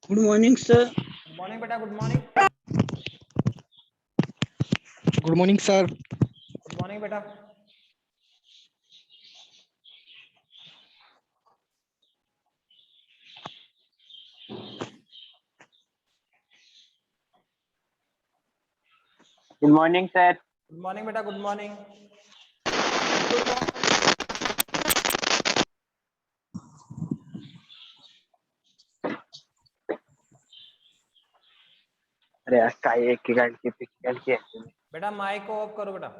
Good morning sir. Good morning बेटा, good morning. Good morning sir. Good morning बेटा। Good morning sir. Good morning बेटा, good morning. अरे यार काय एक की पिक्चर की है। बेटा माइक को ऑफ करो बेटा।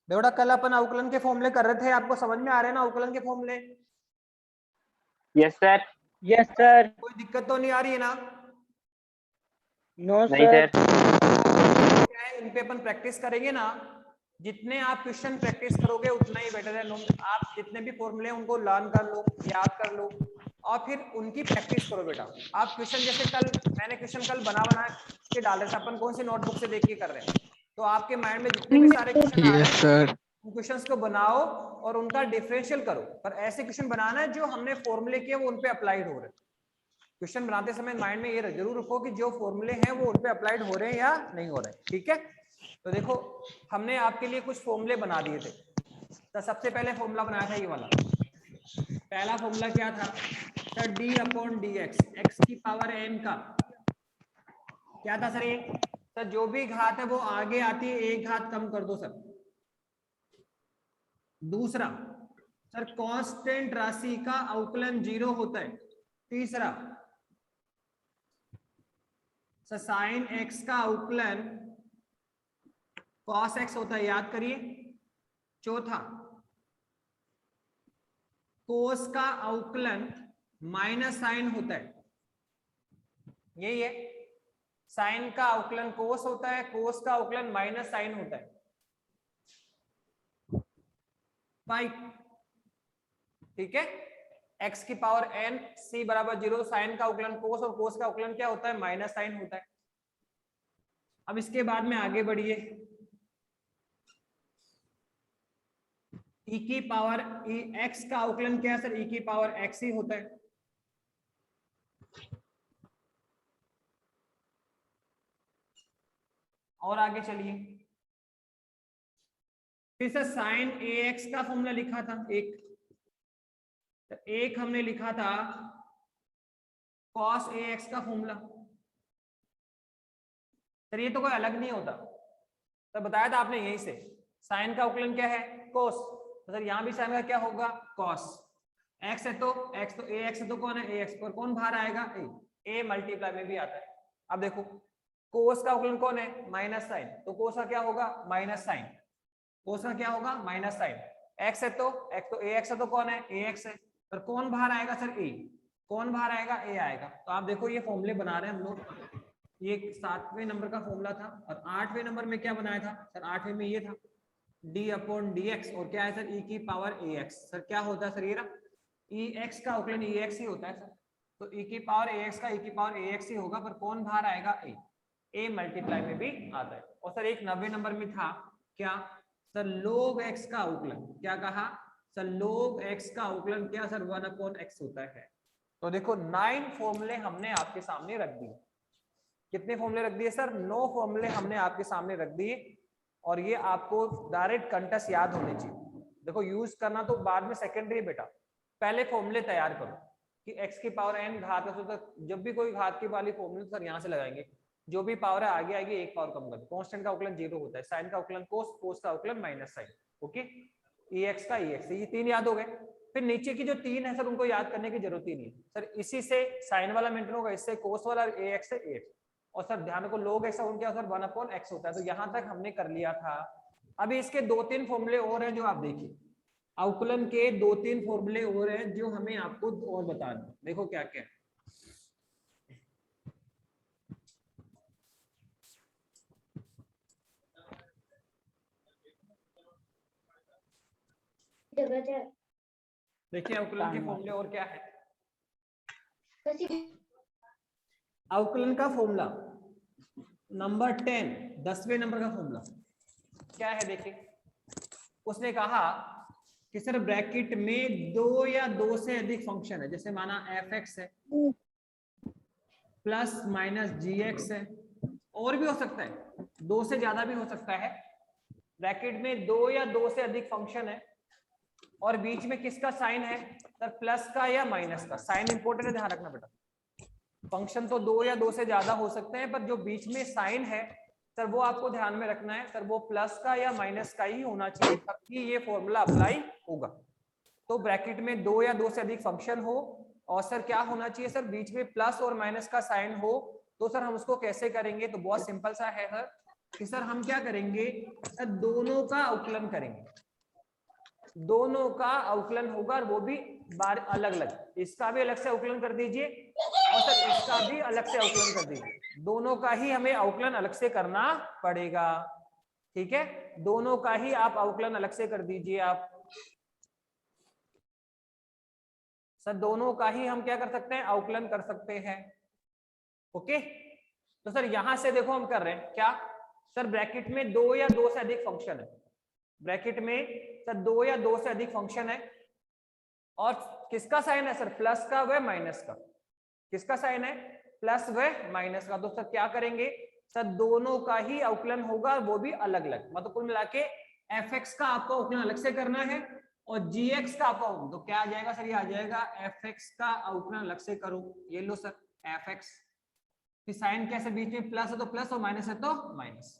बेटा कल अपन अवकलन के फॉर्मूले कर रहे थे, आपको समझ में आ रहे हैं ना अवकलन के फॉर्मूले? Yes sir. Yes sir. कोई दिक्कत तो नहीं आ रही है ना? नो नहीं सर। क्या है, इन पे अपन प्रैक्टिस करेंगे ना। जितने आप क्वेश्चन प्रैक्टिस करोगे उतना ही बेटर है। आप जितने भी फॉर्मूले उनको लर्न कर लो, याद कर लो और फिर उनकी प्रैक्टिस करो बेटा। आप क्वेश्चन जैसे कल मैंने क्वेश्चन कल बना के डाल रहे थे, अपन कौन सी नोटबुक से देख के कर रहे हैं, तो आपके माइंड में जितने भी सारे क्वेश्चन आ रहे यस हैं सर। उन क्वेश्चंस को बनाओ और उनका डिफरेंशियल करो। पर ऐसे क्वेश्चन बनाना है जो हमने फॉर्मूले किए वो उन पे अप्लाइड हो रहे हैं। क्वेश्चन बनाते समय माइंड में ये जरूर रखो कि जो फॉर्मूले हैं वो उन पे अप्लाइड हो रहे हैं या नहीं हो रहे हैं। ठीक है, तो देखो हमने आपके लिए कुछ फॉर्मूले बना दिए थे। तो सबसे पहले फॉर्मूला बनाया था ये वाला। पहला फॉर्मूला क्या था sir? D upon d x, x की पावर एन का क्या था सर? ये सर जो भी घात है वो आगे आती है, एक घात कम कर दो सर। दूसरा सर कांस्टेंट राशि का अवकलन 0 होता है। तीसरा सर साइन एक्स का अवकलन कॉस एक्स होता है, याद करिए। चौथा कोस का अवकलन माइनस साइन होता है, यही है। साइन का अवकलन कोस होता है, कोस का अवकलन माइनस साइन होता है। 5 ठीक है, x की पावर n c बराबर 0, साइन का अवकलन कोस और कोस का अवकलन क्या होता है? माइनस साइन होता है। अब इसके बाद में आगे बढ़िए, e की पावर x का अवकलन क्या है सर? e की पावर x ही होता है। और आगे चलिए, फिर सर साइन ax का फॉर्मूला लिखा था एक हमने लिखा था cos ax का फॉर्मूला। सर ये तो कोई अलग नहीं होता, तो बताया था आपने यहीं से। साइन का अवकलन क्या है? कोस, तो सर यहाँ भी साइन का क्या होगा? कॉस। एक्स है तो एक्स, तो ए एक्स है तो कौन है? ए एक्स, पर कौन बाहर आएगा? ए मल्टीप्लाई में भी आता है। अब देखो कोस का अवकलन कौन है? माइनस साइन, तो कोस का क्या होगा? Minus sign. कोस का क्या होगा? Minus sign. एक्स है तो ए एक्स है तो कौन है? ए एक्स है, पर कौन बाहर आएगा सर? ए। कौन बाहर आएगा? ए आएगा। तो आप देखो ये फॉर्मूले बना रहे हैं हम लोग। ये 7वें नंबर का फॉर्मूला था और 8वें नंबर में क्या बनाया था सर? 8वें में ये था d अपॉन डी एक्स, और क्या है सर? e की पावर ए एक्स। सर क्या होता है सर? ये रहा e x का अवकलन e x ही होता है सर, तो e की पावर ए एक्स का e की पावर ए एक्स ही होगा, पर कौन बाहर आएगा? a मल्टीप्लाई में भी आता है। और सर एक 90 नंबर में था क्या सर? log x का अवकलन। क्या कहा सर? log x का अवकलन क्या सर? 1 अपॉन x होता है। तो देखो 9 फॉर्मूले हमने आपके सामने रख दिए। कितने फॉर्मूले रख दिए सर? 9 फॉर्मूले हमने आपके सामने रख दिए, और ये आपको डायरेक्ट कंटस्ट याद होने चाहिए। देखो यूज करना तो बाद में सेकेंडरी बेटा, पहले फॉर्मूले तैयार करो कि x की पावर n घात है, तो जब भी कोई घात की वाली फॉर्मूले सर यहाँ से लगाएंगे, जो भी पावर है आगे आएगी, एक पावर कम कर। कांस्टेंट का अवकलन 0 होता है, साइन का अवकलन कोस, कोस का अवकलन माइनस साइन। ओके, ex का ex, ये 3 याद हो गए। फिर नीचे की जो 3 है सर उनको याद करने की जरूरत ही नहीं सर। इसी से साइन वाला मेंटेन होगा, इससे कोस वाला ax है ax, और सर ध्यान रखो log x का क्या सर? 1 अपॉन x होता है। तो यहां तक हमने कर लिया था। अभी इसके 2-3 फॉर्मूले और हैं जो आप देखिए, अवकलन के 2-3 फॉर्मूले और हैं जो हमें आपको और बताना। देखो क्या क्या है देखिए अवकलन के फॉर्मूले और क्या है। अवकलन का फॉर्मूला नंबर 10, 10वें नंबर का फॉर्मूला क्या है देखिए। उसने कहा कि सर ब्रैकेट में 2 या 2 से अधिक फंक्शन है, जैसे माना f(x) है प्लस माइनस gx है, और भी हो सकता है 2 से ज्यादा भी हो सकता है। ब्रैकेट में 2 या 2 से अधिक फंक्शन है और बीच में किसका साइन है सर, प्लस का या माइनस का। साइन इंपॉर्टेंट है, ध्यान रखना बेटा। फंक्शन तो 2 या 2 से ज्यादा हो सकते हैं, पर जो बीच में साइन है सर वो आपको ध्यान में रखना है सर, वो प्लस का या माइनस का ही होना चाहिए, तभी ये फॉर्मूला अप्लाई होगा। तो ब्रैकेट में 2 या 2 से अधिक फंक्शन हो और सर क्या होना चाहिए सर, बीच में प्लस और माइनस का साइन हो। तो सर हम उसको कैसे करेंगे, तो बहुत सिंपल सा है सर कि सर हम क्या करेंगे सर, दोनों का अवकलन करेंगे। दोनों का अवकलन होगा और वो भी बार अलग अलग, इसका भी अलग से अवकलन कर दीजिए और सर इसका भी अलग से अवकलन कर दीजिए। दोनों का ही हमें अवकलन अलग से करना पड़ेगा, ठीक है। दोनों का ही आप अवकलन अलग से कर दीजिए आप सर, दोनों का ही हम क्या कर सकते हैं, अवकलन कर सकते हैं। ओके, तो सर यहां से देखो हम कर रहे हैं क्या सर, ब्रैकेट में 2 या 2 से अधिक फंक्शन है। ब्रैकेट में सर 2 या 2 से अधिक फंक्शन है और किसका साइन है सर, प्लस का व माइनस का। किसका साइन है, प्लस व माइनस का। तो सर क्या करेंगे सर, दोनों का ही अवकलन होगा, वो भी अलग अलग। मतलब कुल मिला के f(x) का आपको अवकलन अलग से करना है और gx का आपको, तो क्या आ जाएगा सर, ये आ जाएगा f(x) का अवकलन अलग से करो। ये लो सर f(x), फिर साइन कैसे, बीच में प्लस है तो प्लस और माइनस है तो माइनस।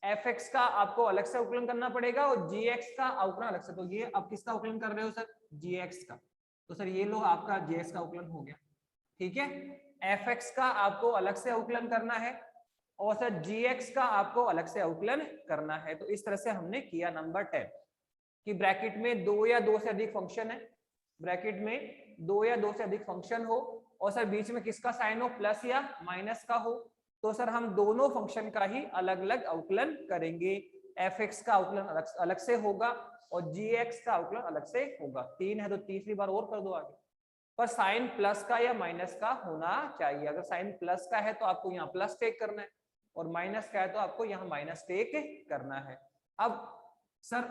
f(x) का आपको अलग से अवकलन करना पड़ेगा और gx का अवकलन अलग से। तो ये अब किसका अवकलन कर रहे हो सर, gx का। तो सर ये लो आपका gx का अवकलन हो गया, ठीक है। f(x) का आपको अलग से अवकलन करना है और सर gx का आपको अलग से अवकलन करना है। तो इस तरह से हमने किया नंबर 10 कि ब्रैकेट में 2 या 2 से अधिक फंक्शन है। ब्रैकेट में 2 या 2 से अधिक फंक्शन हो और सर बीच में किसका साइन हो, प्लस या माइनस का हो। तो सर हम दोनों फंक्शन का ही अलग अलग अवकलन करेंगे। f(x) का अवकलन अलग से होगा और gx का अवकलन अलग से होगा। 3 है तो तीसरी बार और कर दो आगे। पर साइन प्लस का या माइनस का होना चाहिए। अगर साइन प्लस का है तो आपको यहाँ प्लस टेक करना है और माइनस का है तो आपको यहाँ माइनस टेक करना है। अब सर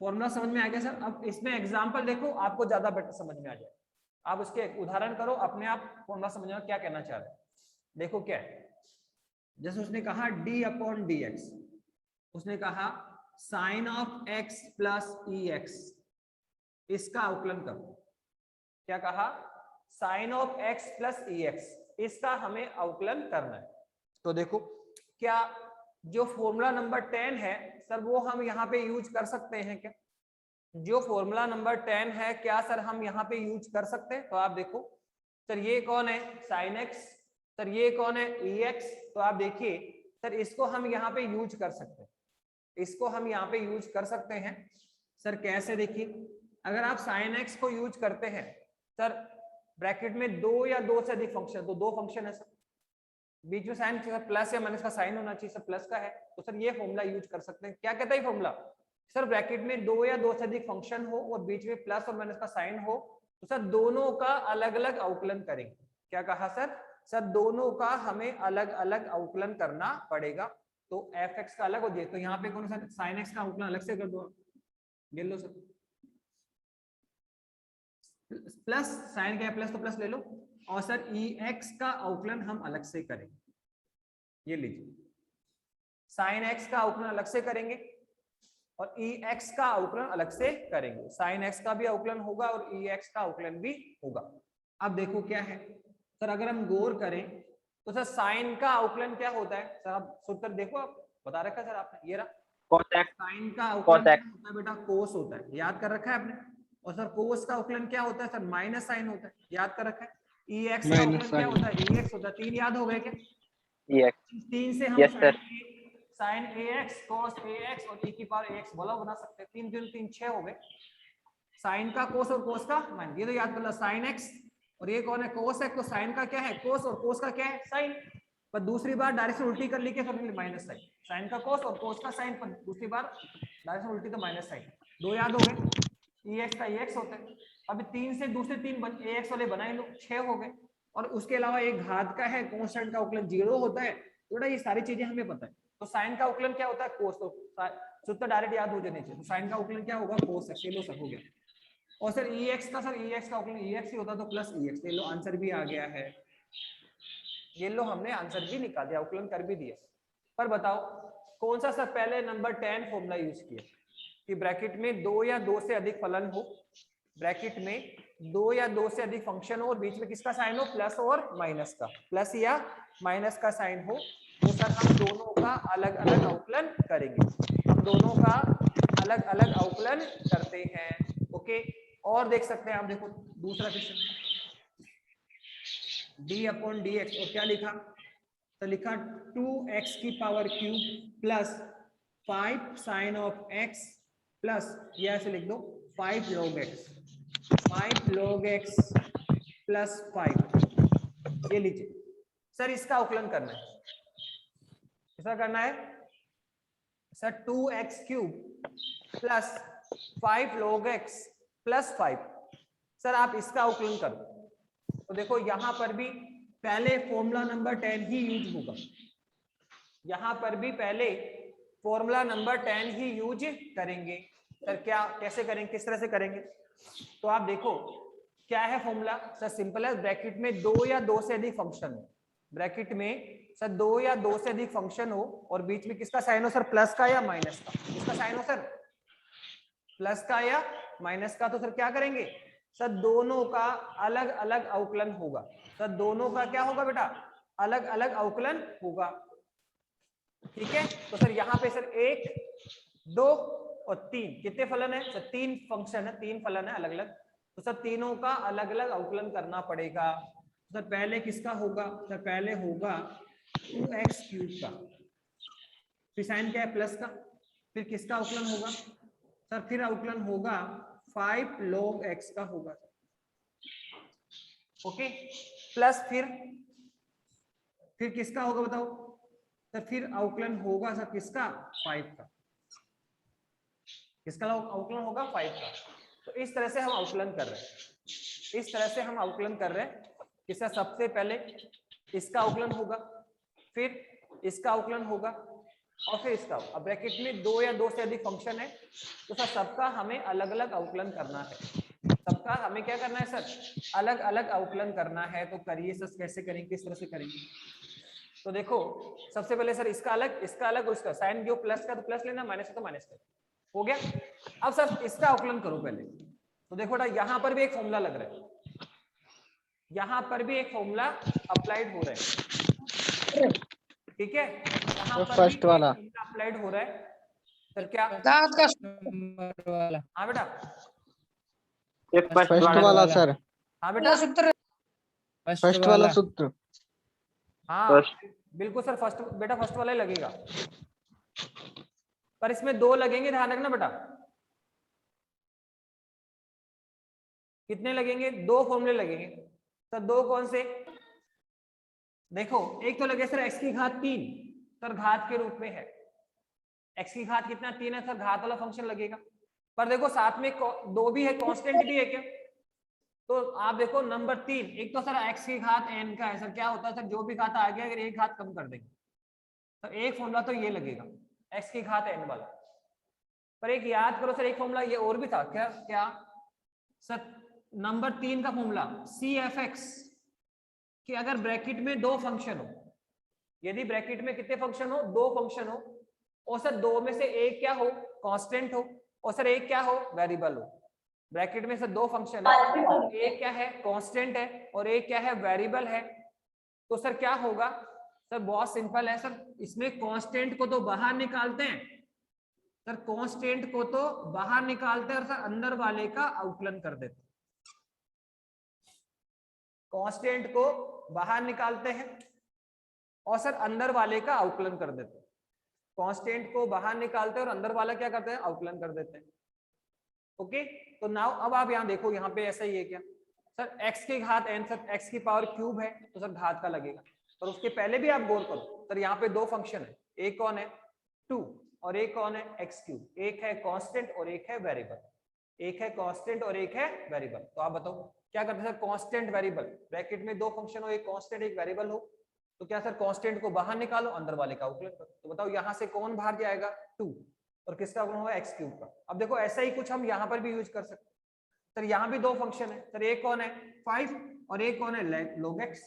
फॉर्मूला समझ में आ गया सर। अब इसमें एग्जांपल देखो, आपको ज्यादा बेटर समझ में आ जाए। आप उसके उदाहरण करो, अपने आप फॉर्मूला समझ में क्या कहना चाह रहे हैं। देखो क्या है, जैसे उसने कहा d/dx, उसने कहा sine of x plus ex, इसका अवकलन करो। क्या कहा, sine of x plus ex, इसका हमें अवकलन करना है। तो देखो क्या जो फॉर्मूला नंबर 10 है सर, वो हम यहाँ पे यूज कर सकते हैं क्या? जो फॉर्मूला नंबर 10 है क्या सर हम यहाँ पे यूज कर सकते हैं? तो आप देखो सर, ये कौन है, साइन x, सर ये कौन है, ex। तो आप देखिए सर, इसको हम यहाँ पे यूज कर सकते हैं, इसको हम यहाँ पे यूज कर सकते हैं। सर कैसे, देखिए अगर आप साइन x को यूज करते हैं सर, ब्रैकेट में 2 या 2 से अधिक फंक्शन, तो 2 फंक्शन है सर, बीच में साइन प्लस या माइनस का साइन होना चाहिए सर, प्लस का है। तो सर ये फॉर्मूला यूज कर सकते हैं। क्या कहता है फॉर्मूला सर, ब्रैकेट में 2 या 2 से अधिक फंक्शन हो और बीच में प्लस और माइनस का साइन हो, तो सर दोनों का अलग अलग अवकलन करेंगे। क्या कहा सर, सर दोनों का हमें अलग अलग अवकलन करना पड़ेगा। तो f(x) का अलग हो जाए, तो यहाँ पे कौन सा sin x का अवकलन अलग से कर दो। ये लो सर, प्लस साइन का प्लस तो प्लस ले लो और सर ex का अवकलन हम अलग से करेंगे। ये लीजिए, साइन x का अवकलन अलग से करेंगे और ex का अवकलन अलग से करेंगे। साइन x का भी अवकलन होगा और ex का अवकलन भी होगा। अब देखो क्या है सर, अगर हम गौर करें तो सर साइन का अवकलन क्या होता है सर, आप सूत्र देखो, आप बता रखा है सर आपने, ये रहा साइन का अवकलन क्या होता है बेटा, कोस होता है, याद कर रखा है आपने। और सर कोस का अवकलन क्या होता है सर, माइनस साइन होता है, याद कर रखा है। ex का अवकलन क्या होता है, ex होता है। 3 याद हो गए क्या, 3 से हम साइन ax cos ax और e की पावर ax बोला बना सकते हैं। 3 3 6 हो गए, साइन का कोस और कोस का माइन, ये तो याद कर लो, साइन x और ये कौन है, कोस x। तो साइन का क्या है, कोस, और कोस का क्या है, साइन। पर दूसरी बार डायरेक्शन उल्टी कर ली के फिर माइनस साइन, साइन का कोस और कोस का साइन, पर दूसरी बार डायरेक्शन उल्टी तो माइनस साइन। 2 याद हो गए। EX का EX होता है। अभी 3 से दूसरे 3 AX वाले बनाए लो, 6 हो गए। और उसके अलावा एक घात का है, कांस्टेंट का अवकलन 0 होता है। बेटा ये सारी चीजें हमें पता है। तो साइन का अवकलन क्या होता है? कोस। तो सूत्र डायरेक्ट याद हो जाने चाहिए। तो साइन का अवकलन क्या होगा? कोस x। ये लो सर हो गया। और सर EX का अवकलन EX ही होता तो प्लस EX। ये लो आंसर भी आ गया है। ये लो हमने आंसर भी निकाल दिया, अवकलन कर भी दिया। पर बताओ कौन सा सर पहले नंबर 10 फॉर्मूला यूज किया कि ब्रैकेट में 2 या 2 से अधिक फलन हो, ब्रैकेट में 2 या 2 से अधिक फंक्शन हो और बीच में किसका साइन हो? प्लस और माइनस का, प्लस या माइनस का साइन हो, तो सर हम दोनों का अलग अलग अवकलन करेंगे। हम दोनों का अलग अलग अवकलन करते हैं। ओके, और देख सकते हैं आप, देखो दूसरा क्वेश्चन d/dx। और क्या लिखा? तो लिखा 2x की power cube plus 5 sine of x plus, ये ऐसे लिख दो 5 log x, 5 log x plus 5। ये लीजिए सर, इसका अवकलन करना है। किसका करना है sir? 2x cube plus 5 log x plus 5। Sir आप इसका अवकलन करो तो देखो यहां पर भी पहले फॉर्मूला नंबर 10 ही यूज होगा। यहां पर भी पहले फॉर्मूला नंबर 10 ही यूज करेंगे। सर क्या, कैसे करेंगे, किस तरह से करेंगे? तो आप देखो क्या है फॉर्मूला? सर सिंपल है, ब्रैकेट में 2 या 2 से अधिक फंक्शन हो, ब्रैकेट में सर 2 या 2 से अधिक फंक्शन हो और बीच में किसका साइन हो सर? प्लस का या माइनस का? किसका साइन हो सर? प्लस का या माइनस का। तो सर क्या करेंगे सर? दोनों का अलग अलग अवकलन होगा। सर दोनों का क्या होगा बेटा? अलग अलग अवकलन होगा। ठीक है, तो सर यहाँ पे सर 1, 2 और 3 कितने फलन है सर? 3 फंक्शन है, 3 फलन है अलग अलग। तो सर तीनों का अलग अलग अवकलन करना पड़ेगा। सर पहले किसका होगा? सर पहले होगा 2x क्यूब का, फिर साइन क्या है? प्लस का। फिर किसका अवकलन होगा सर? फिर अवकलन होगा 5 log x का होगा। ओके, प्लस फिर किसका होगा बताओ सर? फिर अवकलन होगा सर किसका? 5 का। किसका अवकलन होगा? 5 का। तो इस तरह से हम अवकलन कर रहे हैं, इस तरह से हम अवकलन कर रहे हैं। इसका सबसे पहले इसका अवकलन होगा, फिर इसका अवकलन होगा और फिर इसका। अब ब्रैकेट में 2 या 2 से अधिक फंक्शन है तो सर सबका हमें अलग अलग अवकलन करना है। सबका हमें क्या करना है सर? अलग अलग अवकलन करना है। तो करिए सर, कैसे करेंगे, किस तरह से करेंगे? तो देखो सबसे पहले सर इसका अलग, इसका अलग और इसका। साइन जो प्लस का तो प्लस लेना, माइनस का तो माइनस का। हो गया। अब सर इसका अवकलन करो पहले। तो देखो बेटा यहां पर भी एक फॉर्मूला लग रहा है, यहां पर भी एक फॉर्मूला अप्लाइड हो रहा है। ठीक है, यहां पर फर्स्ट वाला अप्लाइड हो रहा है। सर क्या? नंबर वाला। हाँ बेटा, ये फर्स्ट वाला सर, हाँ बेटा, फर्स्ट वाला सूत्र। हाँ फर्स्ट। बिल्कुल सर, फर्स्ट बेटा, फर्स्ट वाला ही लगेगा। पर इसमें 2 लगेंगे, ध्यान रखना बेटा। कितने लगेंगे? 2 फॉर्मूले लगेंगे। सर 2 कौन से? देखो एक तो लगे सर x की घात 3, सर घात के रूप में है। x की घात कितना? 3 है सर, घात वाला फंक्शन लगेगा। पर देखो साथ में 2 भी है, कांस्टेंट भी है क्या? तो आप देखो नंबर 3, एक तो सर x की घात n का है। सर क्या होता है सर? जो भी घात आ गया अगर एक घात कम कर देंगे तो एक फॉर्मूला तो ये लगेगा x की घात n वाला। पर एक याद करो सर, एक फॉर्मूला ये और भी था क्या? क्या सर? नंबर 3 का फॉर्मूला CFX कि अगर ब्रैकेट में 2 फंक्शन हो, यदि ब्रैकेट में कितने फंक्शन हो? 2 फंक्शन हो और सर 2 में से एक क्या हो? कांस्टेंट हो और सर एक क्या हो? वेरिएबल हो। ब्रैकेट में सर 2 फंक्शन है, एक क्या है? कांस्टेंट है और एक क्या है? वेरिएबल है। तो सर क्या होगा सर? बहुत सिंपल है सर, इसमें कांस्टेंट को तो बाहर निकालते हैं सर, कांस्टेंट को तो बाहर निकालते हैं और सर अंदर वाले का अवकलन कर देते हैं। कांस्टेंट को बाहर निकालते हैं और सर अंदर वाले का अवकलन कर देते हैं। कांस्टेंट को बाहर निकालते हैं और अंदर वाला क्या करते हैं? अवकलन कर देते हैं। ओके, तो नाउ अब आप यहाँ देखो, यहाँ पे ऐसा ही है क्या सर? x की घात n, सर x की पावर क्यूब है तो सर घात का लगेगा। और उसके पहले भी आप गौर करो सर, यहाँ पे 2 फंक्शन है, एक कौन है? 2 और एक कौन है? x cube. एक है कांस्टेंट और एक है वेरिएबल। एक है कांस्टेंट और एक है वेरिएबल। तो आप बताओ क्या करते हैं सर, कांस्टेंट वेरिएबल, ब्रैकेट में दो फंक्शन हो, एक कांस्टेंट एक वेरिएबल हो, तो क्या सर कांस्टेंट को बाहर निकालो, अंदर वाले का अवकलन करो। तो बताओ यहाँ से कौन बाहर जाएगा 2 और किसका अवकलन होगा x क्यूब का। अब देखो ऐसा ही कुछ हम यहाँ पर भी यूज कर सकते हैं। सर यहाँ भी दो फंक्शन है सर, एक कौन है 5 और एक कौन है log x।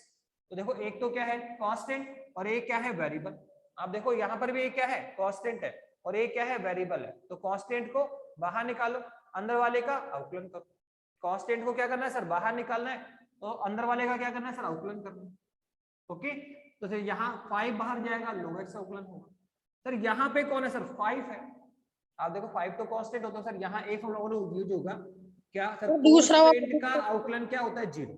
तो देखो एक तो क्या है कांस्टेंट और एक क्या है वेरिएबल। आप देखो यहाँ पर भी एक क्या है कांस्टेंट है और एक क्या है वेरिएबल है। तो कांस्टेंट को बाहर निकालो, अंदर वाले का अवकलन करो। कांस्टेंट को क्या करना है सर बाहर निकालना है, तो अंदर वाले का क्या करना है सर अवकलन करना है। ओके, तो फिर यहाँ 5 बाहर जाएगा, log x अवकलन होगा। सर यहाँ पे कौन है सर 5 है। आप देखो 5 तो कांस्टेंट होता है सर, यहाँ एक हम लोगों ने यूज होगा क्या सर, कांस्टेंट का अवकलन क्या होता है 0।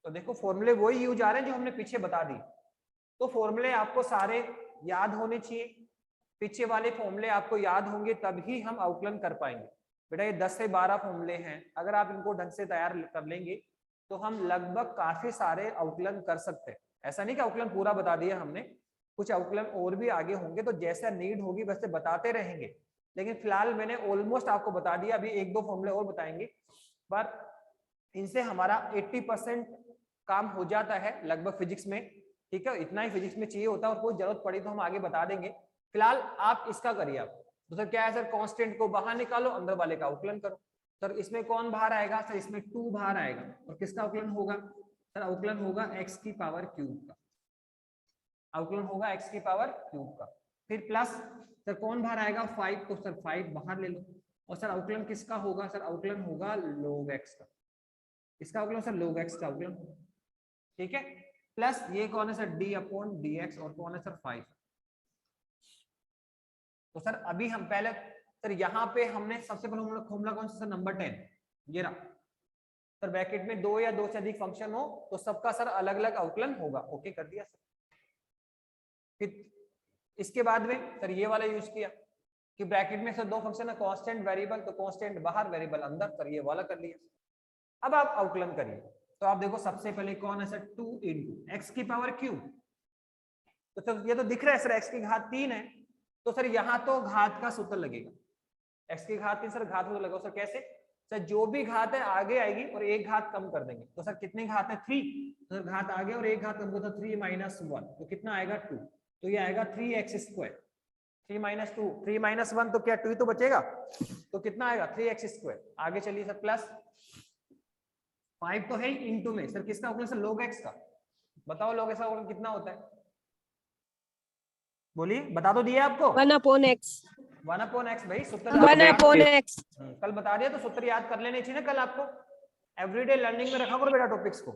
तो देखो फॉर्मूले वही यूज आ रहे हैं जो हमने पीछे बता दी। तो फॉर्मूले आपको सारे याद होने चाहिए, पीछे वाले फॉर्मूले आपको याद होंगे तभी हम अवकलन कर पाएंगे। बेटा ये 10 से 12 फॉर्मूले हैं, अगर आप इनको ढंग से तैयार कर लेंगे तो हम लगभग काफी सारे अवकलन कर सकते हैं। ऐसा नहीं कि अवकलन पूरा बता दिया हमने, कुछ अवकलन और भी आगे होंगे, तो जैसा नीड होगी वैसे बताते रहेंगे। लेकिन फिलहाल मैंने ऑलमोस्ट आपको बता दिया, अभी एक दो फॉर्मूले और बताएंगे, पर इनसे हमारा 80% काम हो जाता है लगभग फिजिक्स में। ठीक है, इतना ही फिजिक्स में चाहिए होता है, और कोई जरूरत पड़ी तो हम आगे बता देंगे। फिलहाल आप इसका करिए। आप तो सर क्या है सर, कांस्टेंट को बाहर निकालो, अंदर वाले का अवकलन करो। सर इसमें कौन बाहर आएगा सर, इसमें 2 बाहर आएगा, और किसका अवकलन होगा सर, अवकलन होगा x की पावर क्यूब का। अवकलन होगा x की पावर क्यूब का। फिर प्लस सर कौन बाहर आएगा 5, तो सर 5 बाहर ले लो। और सर अवकलन किसका होगा सर, अवकलन होगा log x का। इसका अवकलन सर log x का अवकलन होगा। ठीक है, प्लस ये कौन है सर d/dx, और कौन है सर 5। तो सर अभी हम पहले सर यहाँ पे हमने सबसे पहले फॉर्मूला कौन सा सर, नंबर 10 ये रहा सर। ब्रैकेट में 2 या 2 से अधिक फंक्शन हो तो सबका सर अलग अलग अवकलन होगा। ओके कर दिया सर। फिर इसके बाद में सर ये वाला यूज किया कि ब्रैकेट में सर दो फंक्शन है, कांस्टेंट वेरिएबल, तो कांस्टेंट बाहर वेरिएबल अंदर, सर ये वाला कर लिया। अब आप अवकलन करिए। तो आप देखो सबसे पहले कौन है सर 2 × x की पावर क्यूब। तो सर ये तो दिख रहा है सर x की घात 3 है, तो सर यहाँ तो घात का सूत्र लगेगा, x की घात 3 सर घात सूत्र लगेगा। सर कैसे सर, जो भी घात है आगे आएगी और एक घात कम कर देंगे। तो सर कितनी घात है 3, तो सर घात आगे और एक घात कम होता 3 - 1, तो कितना आएगा 2। तो ये आएगा 3x²। 3 - 2 3 - 1 तो क्या 2 तो बचेगा, तो कितना आएगा 3x²। आगे चलिए सर, प्लस 5 तो है इंटू में सर किसका अवकलन सर, log x का। बताओ log x का अवकलन कितना होता है, बोलिए, बता दो दिया आपको 1/x 1/x भाई, सूत्र 1/x। कल बता दिया, तो सूत्र याद कर लेने चाहिए ना कल आपको। एवरीडे लर्निंग में रखा करो बेटा टॉपिक्स को,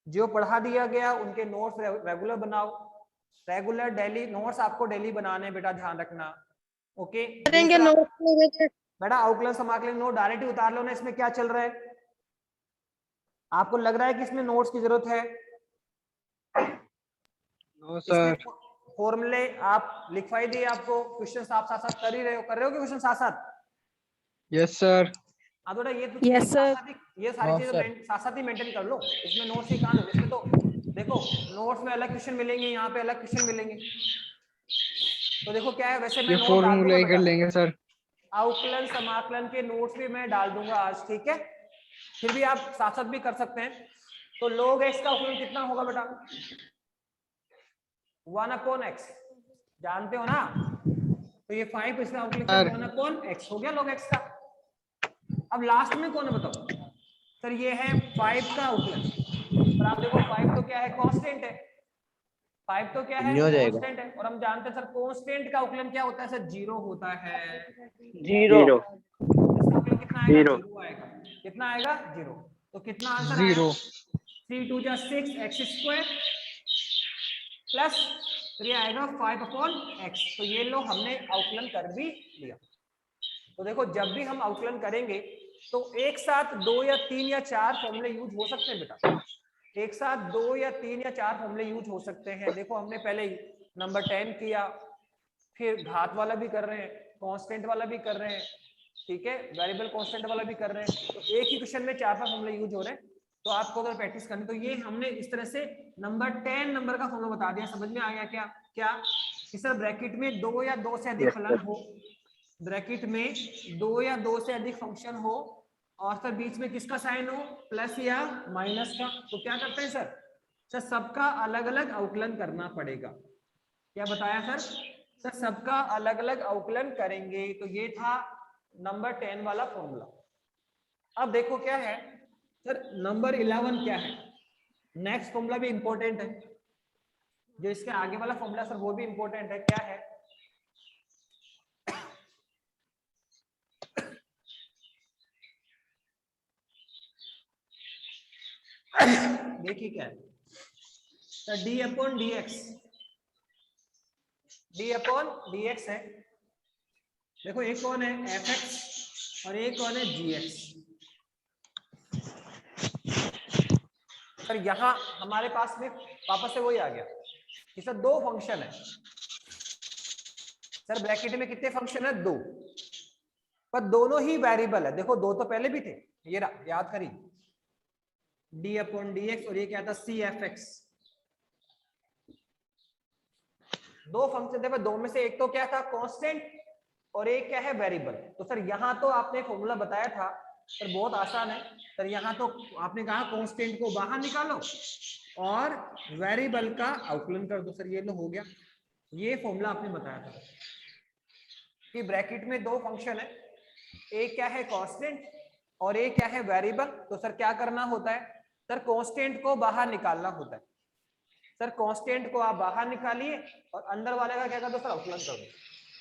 जो पढ़ा दिया गया उनके नोट्स रेगुलर बनाओ। रेगुलर डेली नोट्स आपको डेली बनाने हैं बेटा, ध्यान रखना। ओके बेटा, अवकलन समाकलन नोट डायरेक्ट ही उतार लो ना। इसमें क्या चल रहा है, आपको लग रहा है कि इसमें नोट्स की जरूरत है? No sir. फॉर्मूले आप लिखवाई दिए आपको, क्वेश्चन आप साथ साथ कर ही रहे हो, कर रहे हो कि क्वेश्चन साथ साथ? Yes sir. हाँ बेटा, ये तो Yes, sir. ये सारी चीजें साथ साथ ही मेंटेन कर लो। इसमें नोट्स ही कहाँ लो, इसमें तो देखो नोट्स में अलग क्वेश्चन मिलेंगे, यहाँ पे अलग क्वेश्चन मिलेंगे। तो देखो क्या है, वैसे मैं ये नोट डाल फॉर्मूला ही दूंगा कर बेटा, लेंगे सर। अवकलन समाकलन के नोट्स भी मैं डाल दूंगा आज, ठीक है? फिर भी आप साथ साथ भी कर सकते हैं। तो log x का अवकलन कितना होगा बेटा, 1/x, जानते हो ना? तो ये 5 इसका अवकलन 1/x हो गया log x का। अब लास्ट में कौन है बताओ सर, ये है 5 का अवकलन। पर आप देखो 5 तो क्या है, कांस्टेंट है। 5 तो क्या है, कांस्टेंट है, और हम जानते हैं सर कांस्टेंट का अवकलन क्या होता है सर, 0 होता है। 0 इसका अवकलन कितना आएगा, 0 आएगा। कितना आएगा 0। तो कितना आंसर आएगा 0। 3 × 2 = 6x² प्लस ये आएगा 5/x। तो ये लो हमने अवकलन कर भी लिया। तो देखो जब भी हम अवकलन करेंगे तो एक साथ 2 या 3 या 4 फॉर्मूले यूज हो सकते हैं बेटा, एक साथ 2 या 3 या 4 फॉर्मूले यूज हो सकते हैं। देखो हमने पहले नंबर 10 किया, फिर घात वाला भी कर रहे हैं, कांस्टेंट वाला भी कर रहे हैं, ठीक है, वेरिएबल कांस्टेंट वाला भी कर रहे हैं। तो एक ही क्वेश्चन में 4-5 फॉर्मूले यूज हो रहे हैं। तो आपको अगर प्रैक्टिस करनी तो ये हमने इस तरह से नंबर 10 नंबर का फॉर्मूला बता दिया। समझ में आ गया क्या? क्या कि सर ब्रैकेट में 2 या 2 से अधिक फलन हो, ब्रैकेट में 2 या 2 से अधिक फंक्शन हो और सर बीच में किसका साइन हो, प्लस या माइनस का, तो क्या करते हैं सर सबका अलग अलग अवकलन करना पड़ेगा। क्या बताया सर सबका अलग अलग अवकलन करेंगे। तो ये था नंबर 10 वाला फॉर्मूला। अब देखो क्या है सर नंबर 11 क्या है, नेक्स्ट फॉर्मूला भी इंपॉर्टेंट है, जो इसके आगे वाला फॉर्मूला सर वो भी इंपॉर्टेंट है। क्या है, देखिए क्या है sir D upon d x है। देखो एक कौन है एफ एक्स और एक कौन है जी एक्स। सर यहां हमारे पास में वापस से वही आ गया कि सर दो फंक्शन है। सर ब्रैकेट में कितने फंक्शन है, दो, पर दोनों ही वेरिएबल है। देखो दो तो पहले भी थे, ये याद करिए, डी अपॉन डी एक्स और ये क्या था सी एफ एक्स। दो फंक्शन थे, पर दो में से एक तो क्या था कांस्टेंट और एक क्या है वेरिएबल। तो सर यहाँ तो आपने फॉर्मूला बताया था सर बहुत आसान है सर। यहाँ तो आपने कहा कांस्टेंट को बाहर निकालो और वेरिएबल का अवकलन कर दो। सर ये लो हो गया, ये फॉर्मूला आपने बताया था कि ब्रैकेट में दो फंक्शन है, एक क्या है कांस्टेंट और एक क्या है वेरिएबल। तो सर क्या करना होता है सर कांस्टेंट को बाहर निकालना होता है। सर कांस्टेंट को आप बाहर निकालिए और अंदर वाले का क्या कर दो सर अवकलन कर दो,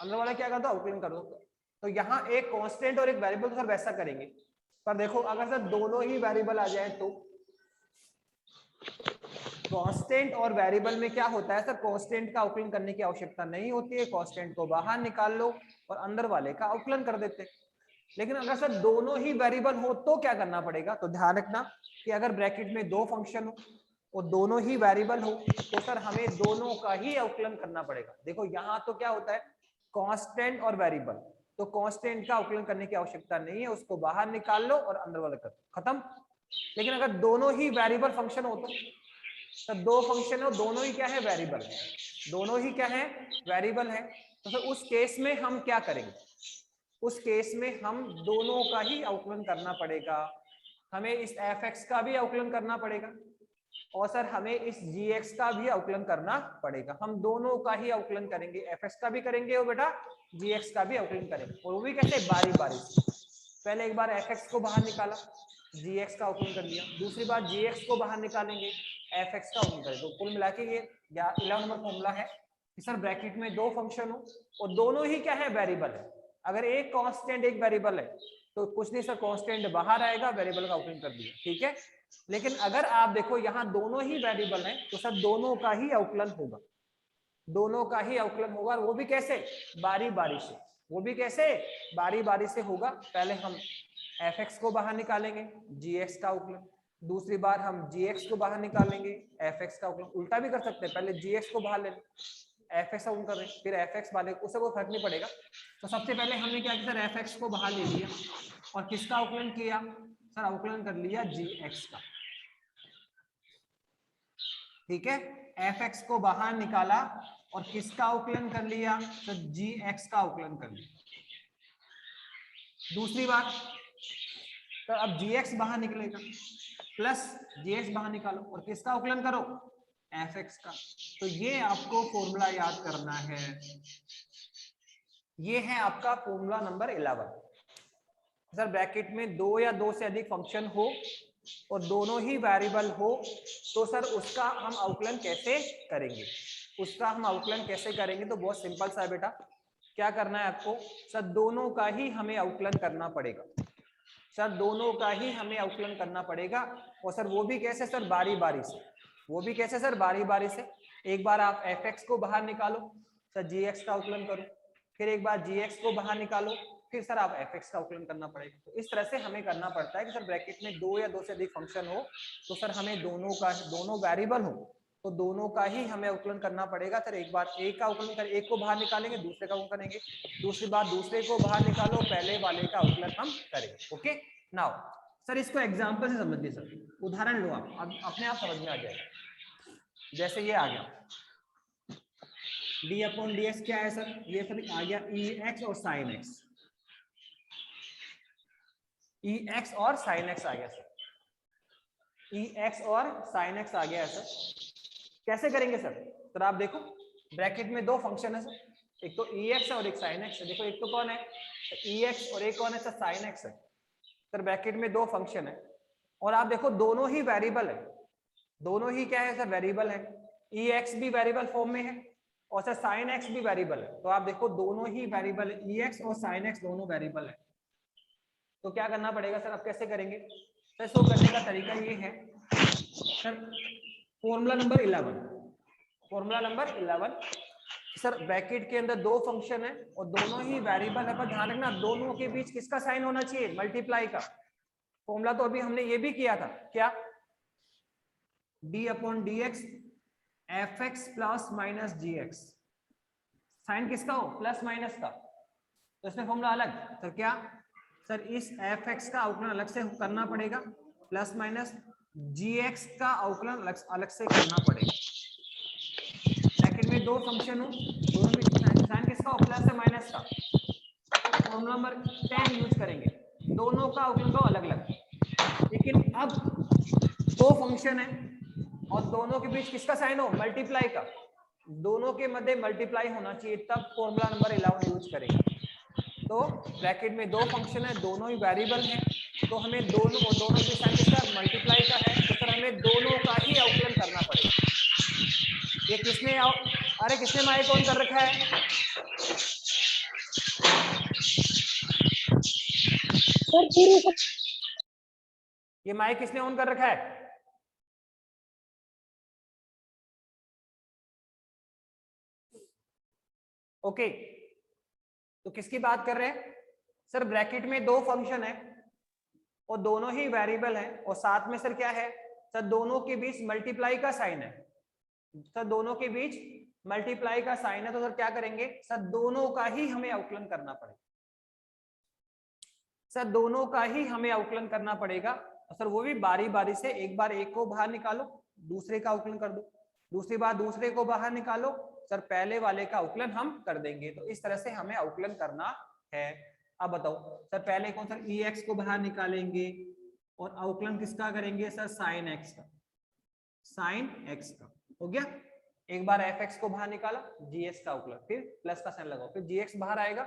अंदर वाला क्या कर दो अवकलन कर दो। तो यहाँ एक कांस्टेंट और एक वेरिएबल तो सर वैसा करेंगे, पर देखो अगर सर दोनों ही वेरिएबल आ जाए तो कांस्टेंट और वेरिएबल में क्या होता है सर कांस्टेंट का अवकलन करने की आवश्यकता नहीं होती है, कांस्टेंट को बाहर निकाल लो और अंदर वाले का अवकलन कर देते हैं। लेकिन अगर सर दोनों ही वेरिएबल हो तो क्या करना पड़ेगा, तो ध्यान रखना कि अगर ब्रैकेट में दो फंक्शन हो और दोनों ही वेरिएबल हो तो सर हमें दोनों का ही अवकलन करना पड़ेगा। देखो यहाँ तो क्या होता है कांस्टेंट और वेरिएबल, तो कांस्टेंट का अवकलन करने की आवश्यकता नहीं है, उसको बाहर निकाल लो और अंदर वाला कर खत्म। लेकिन अगर दोनों ही वेरिएबल फंक्शन हो तो दो फंक्शन हो दोनों ही क्या है वेरिएबल, दोनों ही क्या है वेरिएबल है, तो फिर उस केस में हम क्या करेंगे, उस केस में हम दोनों का ही अवकलन करना पड़ेगा। हमें इस एफ एक्स का भी अवकलन करना पड़ेगा और सर हमें इस जी एक्स का भी अवकलन करना पड़ेगा। हम दोनों का ही अवकलन करेंगे, एफ एक्स का भी करेंगे और बेटा जी एक्स का भी अवकलन करेंगे, और वो भी कैसे बारी बारी से। पहले एक बार एफ एक्स को बाहर निकाला, जी एक्स का अवकलन कर लिया, दूसरी बार जी एक्स को बाहर निकालेंगे, एफ एक्स का अवकलन करेंगे। तो कुल मिला के ये 11 नंबर फॉर्मूला है कि सर ब्रैकेट में दो फंक्शन हो और दोनों ही क्या है वेरिएबल है। अगर एक कांस्टेंट एक वेरिएबल है तो कुछ नहीं सर कांस्टेंट बाहर आएगा, वेरिएबल का अवकलन कर दिया, ठीक है। लेकिन अगर आप देखो यहाँ दोनों ही वेरिएबल हैं तो सर दोनों का ही अवकलन होगा, दोनों का ही अवकलन होगा, और वो भी कैसे बारी बारी से, वो भी कैसे बारी बारी से होगा। पहले हम एफ एक्स को बाहर निकालेंगे, जी एक्स का अवकलन, दूसरी बार हम जी एक्स को बाहर निकालेंगे, एफ एक्स का अवकलन। उल्टा भी कर सकते हैं, पहले जी एक्स को बाहर ले एफ एक्स अवकलन कर रहे हैं, फिर एफ एक्स वाले, उससे कोई फर्क नहीं पड़ेगा। तो सबसे पहले हमने क्या किया सर एफ एक्स को बाहर ले लिया और किसका अवकलन किया सर, अवकलन कर लिया जी एक्स का, ठीक है। एफ एक्स को बाहर निकाला और किसका अवकलन कर लिया तो जी एक्स का अवकलन कर लिया। दूसरी बार तो अब जी एक्स बाहर निकलेगा प्लस जी एक्स बाहर निकालो और किसका अवकलन करो एफ एक्स का। तो ये आपको फॉर्मूला याद करना है, ये है आपका फॉर्मूला नंबर 11। सर ब्रैकेट में दो या दो से अधिक फंक्शन हो और दोनों ही वेरिएबल हो तो सर उसका हम अवकलन कैसे करेंगे, उसका हम अवकलन कैसे करेंगे। तो बहुत सिंपल सा है बेटा, क्या करना है आपको सर दोनों का ही हमें अवकलन करना पड़ेगा, सर दोनों का ही हमें अवकलन करना पड़ेगा। और सर वो भी कैसे सर बारी बारी से, वो भी कैसे सर बारी बारी से। एक बार आप एफ एक्स को बाहर निकालो सर जी एक्स का अवकलन करो, फिर एक बार जी एक्स को बाहर निकालो, फिर सर आप एफ एक्स का अवकलन करना पड़ेगा। तो इस तरह से हमें करना पड़ता है कि सर ब्रैकेट में दो या दो से अधिक फंक्शन हो तो सर हमें दोनों का, दोनों वेरिएबल हो तो दोनों का ही हमें अवकलन करना पड़ेगा। सर एक बार एक का अवकलन कर, एक को बाहर निकालेंगे दूसरे का अवकलन करेंगे, दूसरी बार दूसरे को बाहर निकालो पहले वाले का अवकलन हम करेंगे। ओके नाउ सर इसको एग्जांपल से समझिए, सर उदाहरण लो आप, अब अपने आप समझ में आ जाएगा। जैसे ये आ गया डी अपॉन डी एक्स क्या है सर, ये सर आ गया ई एक्स और साइन एक्स। ई एक्स और साइन एक्स आ गया सर, ई एक्स और साइन एक्स आ गया है सर। कैसे करेंगे सर? तो आप देखो ब्रैकेट में दो फंक्शन है सर, एक तो ई एक्स है और एक साइन एक्स है। देखो एक तो कौन है, ई एक्स, और एक कौन है सर, साइन एक्स है सर। ब्रैकेट में दो फंक्शन है और आप देखो दोनों ही वेरिएबल है, दोनों ही क्या है सर, वेरिएबल है। ई एक्स भी वेरिएबल फॉर्म में है और सर साइन एक्स भी वेरिएबल है। तो आप देखो दोनों ही वेरिएबल है, ई एक्स और साइन एक्स दोनों वेरिएबल है। तो क्या करना पड़ेगा सर, अब कैसे करेंगे सर? इसको करने का तरीका ये है sir, formula number 11, formula number 11 sir. Bracket के अंदर दो फंक्शन है और दोनों ही वेरिएबल है, पर ध्यान रखना दोनों के बीच किसका साइन होना चाहिए, मल्टीप्लाई का। फॉर्मूला तो अभी हमने ये भी किया था, क्या, d upon d x f x plus minus g x. Sign किसका हो, प्लस माइनस का, तो इसमें फॉर्मूला अलग सर। क्या सर, इस एफ एक्स का अवकलन अलग से करना पड़ेगा, प्लस माइनस जी एक्स का अवकलन अलग से करना पड़ेगा। ब्रैकेट में दो फंक्शन हो, दोनों में साइन किसका हो, प्लस है माइनस का। फॉर्मूला नंबर 10 यूज करेंगे, दोनों का अवकलन को अलग अलग। लेकिन अब दो फंक्शन है और दोनों के बीच किसका साइन हो, मल्टीप्लाई का, दोनों के मध्य मल्टीप्लाई होना चाहिए, तब फॉर्मूला नंबर 11 यूज करेंगे। तो ब्रैकेट में दो फंक्शन है, दोनों ही वेरिएबल हैं, तो हमें दोनों के साइन किसका, मल्टीप्लाई का है, तो सर हमें दोनों का ही अवकलन करना पड़ेगा। ये किसने अरे किसने माइक ऑन कर रखा है? ये माइक किसने ऑन कर रखा है? ओके, तो किसकी बात कर रहे हैं सर? ब्रैकेट में दो फंक्शन है और दोनों ही वेरिएबल है और साथ में सर क्या है सर, दोनों के बीच मल्टीप्लाई का साइन है सर, दोनों के बीच मल्टीप्लाई का साइन है। तो सर क्या करेंगे सर, दोनों का ही हमें अवकलन करना पड़ेगा सर, दोनों का ही हमें अवकलन करना पड़ेगा। और सर वो भी बारी बारी से, एक बार एक को बाहर निकालो, दूसरे का अवकलन कर दो, दूसरी बार दूसरे को बाहर निकालो सर, पहले वाले का अवकलन हम कर देंगे। तो इस तरह से हमें अवकलन करना है। अब बताओ सर, पहले कौन सर, ई एक्स को बाहर निकालेंगे और अवकलन किसका करेंगे सर, साइन एक्स का, साइन एक्स का हो गया। एक बार एफ एक्स को बाहर निकाला, जी एक्स का अवकलन, फिर प्लस का साइन लगाओ, फिर जी एक्स बाहर आएगा,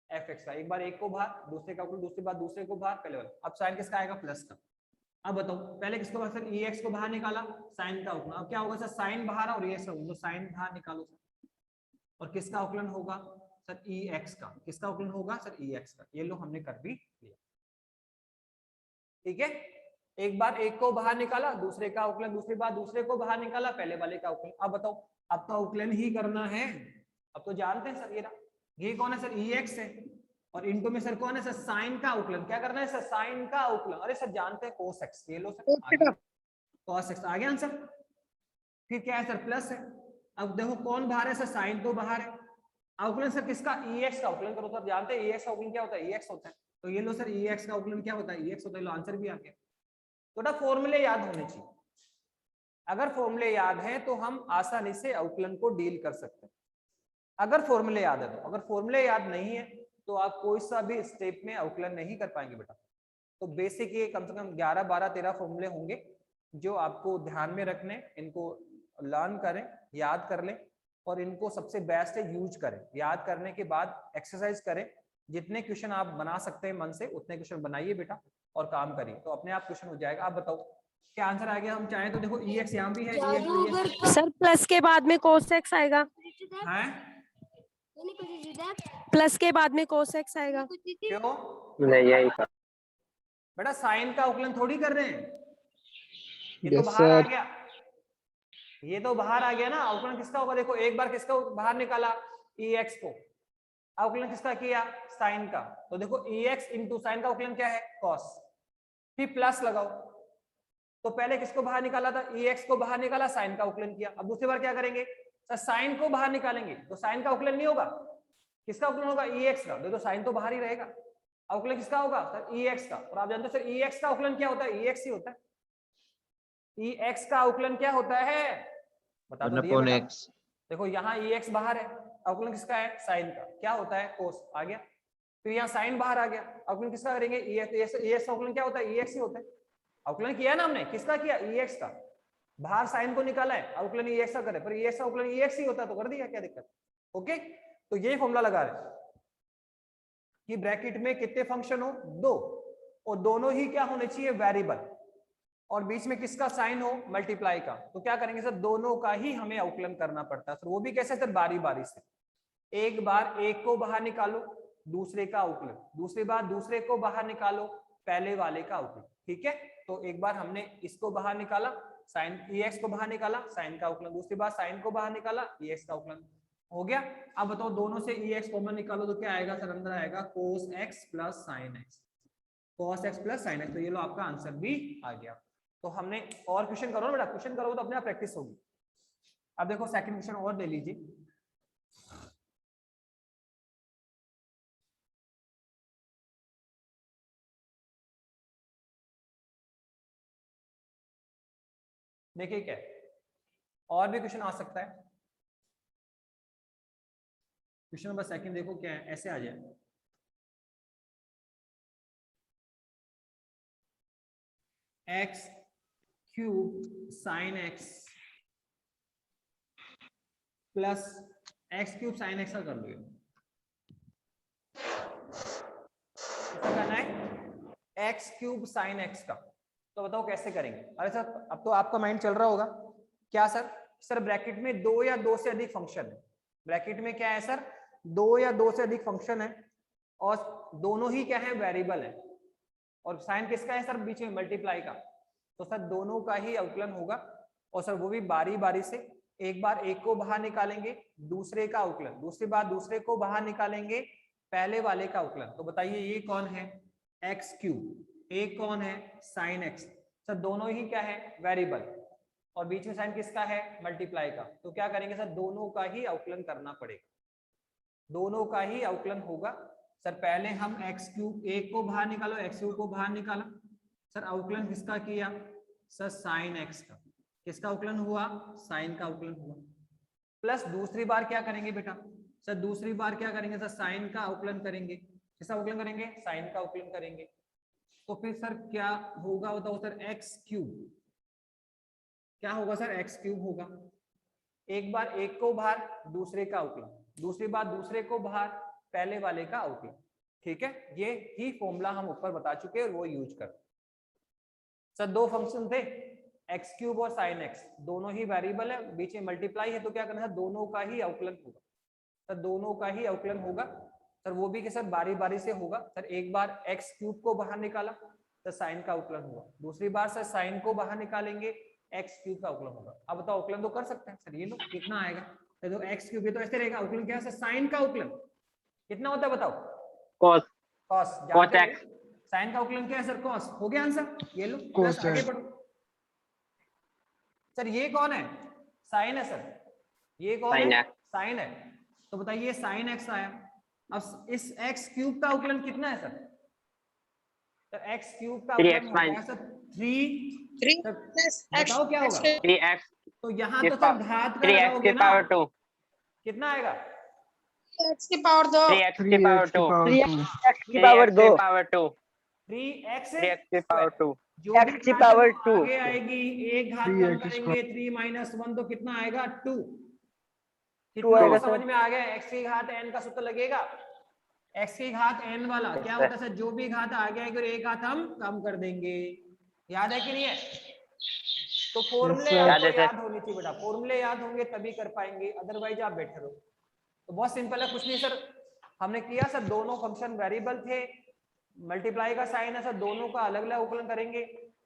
एफ एक्स का, एक बार एक को बाहर, दूसरे का अवकलन, दूसरी बार दूसरे को बाहर, पहले वाला। अब साइन किसका आएगा, प्लस का। अब बताओ पहले किसको बाहर सर, ई एक्स को बाहर निकाला, साइन का अवकलन। अब क्या होगा सर, साइन बाहर और ये सब साइन बाहर निकालो सर, और किसका अवकलन होगा सर, ई एक्स का। किसका अवकलन होगा सर, ई एक्स का। ये लो हमने कर भी लिया, ठीक है। एक बार एक को बाहर निकाला, दूसरे का अवकलन, दूसरी बार दूसरे को बाहर निकाला, पहले वाले का अवकलन। अब बताओ, अब तो अवकलन ही करना है, अब तो जानते हैं सर। ये कौन है सर, ई एक्स है, और इनटू में सर कौन है सर, साइन का अवकलन। क्या करना है सर, साइन का अवकलन। अरे सर जानते हैं कोस एक्स, ये लो सर, कॉस एक्स आ गया आंसर। फिर क्या है सर, प्लस है। अब देखो कौन बाहर है सर, साइन तो बाहर है। अवकलन सर किसका, ई एक्स का अवकलन करो। तो आप जानते हैं ई एक्स का अवकलन क्या होता है, ई एक्स होता है। तो ये लो सर, ई एक्स का अवकलन क्या होता है, ई एक्स होता है। लो आंसर भी आ गया। तो ना फॉर्मूले याद होने चाहिए, अगर फॉर्मूले याद है तो हम आसानी से अवकलन को डील कर सकते हैं, अगर फॉर्मूले याद है तो। अगर फॉर्मूले याद नहीं है तो आप कोई सा भी स्टेप में अवकलन नहीं कर पाएंगे बेटा। तो बेसिक ये कम से कम 11 12 13 फॉर्मूले होंगे जो आपको ध्यान में रखने, इनको लर्न करें, याद कर लें, और इनको सबसे बेस्ट है यूज करें। याद करने के बाद एक्सरसाइज करें, जितने क्वेश्चन आप बना सकते हैं मन से उतने क्वेश्चन बनाइए बेटा और काम करिए, तो अपने आप क्वेश्चन हो जाएगा। आप बताओ क्या आंसर आ गया? हम चाहें तो देखो ई एक्स यहाँ भी है, सर प्लस के बाद में कोस एक्स आएगा, प्लस के बाद में कोस एक्स आएगा। क्यों नहीं यही था बेटा, साइन का अवकलन थोड़ी कर रहे हैं, ये तो Yes, बाहर आ sir. गया, ये तो बाहर आ गया ना। अवकलन किसका होगा, देखो एक बार किसका बाहर निकाला, ई एक्स को, अवकलन किसका किया, साइन का। तो देखो ई एक्स इंटू साइन का अवकलन क्या है, कॉस, फिर प्लस लगाओ। तो पहले किसको बाहर निकाला था, ई एक्स को बाहर निकाला, साइन का अवकलन किया। अब दूसरी बार क्या करेंगे सर, साइन को बाहर निकालेंगे, तो साइन का अवकलन नहीं होगा, किसका अवकलन होगा, ई एक्स का। देखो साइन तो बाहर ही रहेगा, अवकलन किसका होगा सर, ई एक्स का। और आप जानते हो सर ई एक्स का अवकलन क्या होता है, ई एक्स ही होता है। ई एक्स का अवकलन क्या होता है, बता दो दिए बेटा। देखो यहाँ ई एक्स बाहर है, अवकलन किसका है, साइन का, क्या होता है, कोस। आ गया। फिर यहाँ साइन बाहर आ गया, अवकलन किसका करेंगे, EX का अवकलन क्या होता है, EX ही होता है। अवकलन किया ना हमने, किसका किया, EX का, बाहर साइन को निकाला है, अवकलन EX का करे, पर EX का अवकलन EX ही होता है, तो कर दिया, क्या दिक्कत। ओके, तो ये फॉर्मूला लगा रहे कि ब्रैकेट में कितने फंक्शन हो, 2, और दोनों ही क्या होने चाहिए, वेरिएबल, और बीच में किसका साइन हो, मल्टीप्लाई का। तो क्या करेंगे सर, दोनों का ही हमें अवकलन करना पड़ता है सर। वो भी कैसे सर, बारी बारी से, एक बार एक को बाहर निकालो, दूसरे का अवकलन, दूसरी बार दूसरे को बाहर निकालो, पहले वाले का अवकलन। ठीक है, तो एक बार हमने इसको बाहर निकाला, साइन EX को बाहर निकाला, साइन का अवकलन, दूसरी बार साइन को बाहर निकाला, EX का अवकलन हो गया। अब बताओ दोनों से EX कॉमन निकालो तो क्या आएगा सर, अंदर आएगा cos x plus sin x, cos x plus sin x। तो ये लो आपका आंसर भी आ गया। तो हमने और क्वेश्चन करो ना बेटा, क्वेश्चन करो तो अपने आप प्रैक्टिस होगी। अब देखो सेकंड क्वेश्चन और ले लीजिए। देखिए क्या है, और भी क्वेश्चन आ सकता है। क्वेश्चन नंबर सेकंड देखो क्या है, ऐसे आ जाए, x cube sign x plus x cube sign x का कर लो, करना है x क्यूब साइन x का। तो बताओ कैसे करेंगे। अरे सर अब तो आपका माइंड चल रहा होगा क्या सर, सर ब्रैकेट में 2 या 2 से अधिक फंक्शन है, ब्रैकेट में क्या है सर, 2 या 2 से अधिक फंक्शन है, और दोनों ही क्या है, वेरिएबल है, और साइन किसका है सर, बीच में मल्टीप्लाई का। तो सर दोनों का ही अवकलन होगा, और सर वो भी बारी बारी से, एक बार एक को बाहर निकालेंगे, दूसरे का अवकलन, दूसरी बार दूसरे को बाहर निकालेंगे, पहले वाले का अवकलन। तो बताइए ये कौन है, एक्स क्यूब, एक कौन है, साइन एक्स। सर दोनों ही क्या है, वेरिएबल, और बीच में साइन किसका है, मल्टीप्लाई का। तो क्या करेंगे सर, दोनों का ही अवकलन करना पड़ेगा, दोनों का ही अवकलन होगा। सर पहले हम एक्स क्यूब, एक को बाहर निकालो, एक्स क्यूब को बाहर निकाला, सर अवकलन किसका किया, सर साइन एक्स का, किसका अवकलन हुआ, साइन का अवकलन हुआ, प्लस दूसरी बार क्या करेंगे बेटा, सर दूसरी बार क्या करेंगे सर, साइन का अवकलन करेंगे, किसका अवकलन करेंगे, साइन का अवकलन करेंगे। तो फिर सर क्या होगा, बताओ सर, एक्स क्यूब क्या होगा सर, एक्स क्यूब होगा, एक बार एक को बाहर, दूसरे का अवकलन, दूसरी बार दूसरे को बाहर, पहले वाले का अवकलन। ठीक है, ये ही फॉर्मूला हम ऊपर बता चुके हैं और वो यूज कर। सर दो फंक्शन थे, एक्स क्यूब और साइन एक्स, दोनों ही वेरिएबल है, बीच में मल्टीप्लाई है, तो क्या करना है, दोनों का ही अवकलन होगा। सर दोनों का ही अवकलन होगा, सर वो भी के सर बारी बारी से होगा। सर एक बार एक्स क्यूब को बाहर निकाला, सर साइन का अवकलन हुआ, दूसरी बार सर साइन को बाहर निकालेंगे, एक्स क्यूब का अवकलन होगा। अब बताओ अवकलन तो कर सकते हैं सर, ये लो कितना आएगा, तो एक्स क्यूब, ये तो ऐसे रहेगा, अवकलन क्या है सर, साइन का अवकलन कितना होता है बताओ, cos cos, cos x sine का अवकलन क्या है सर, कॉस। हो गया आंसर, ये लो Cos प्लस आगे बढ़ो। सर ये कौन है, साइन है सर, ये कौन sin है, x साइन है। तो बताइए साइन एक्स आया, अब इस एक्स क्यूब का अवकलन कितना है सर, तो एक्स क्यूब का 3x अवकलन होगा सर 3, बताओ क्या होगा, 3x तो यहाँ तो सर घात का 3x लगाओगे की ना, पावर 2, कितना आएगा, 3x की पावर 2 3x की पावर 2, 3x की पावर 2, पावर 2, 3x 3x की पावर 2, जो भी की घात पावर देखो 2, आगे आएगी, एक घात कम 3x करेंगे, 3 - 1 तो कितना आएगा, 2। 2 कितना आएगा समझ सर। में आ गया, x की घात n का सूत्र लगेगा, x की घात n वाला क्या होता है सर, जो भी घात आगे आएगी और एक घात हम कम कर देंगे, याद है कि नहीं है। तो फॉर्मूले आपको याद होने चाहिए बेटा, फॉर्मूले याद होंगे तभी कर पाएंगे, अदरवाइज आप बैठे रहो। तो बहुत सिंपल है, कुछ नहीं सर, हमने किया सर, दोनों फंक्शन वेरिएबल थे, मल्टीप्लाई का साइन है सर, दोनों का अलग अलग अवकलन करेंगे,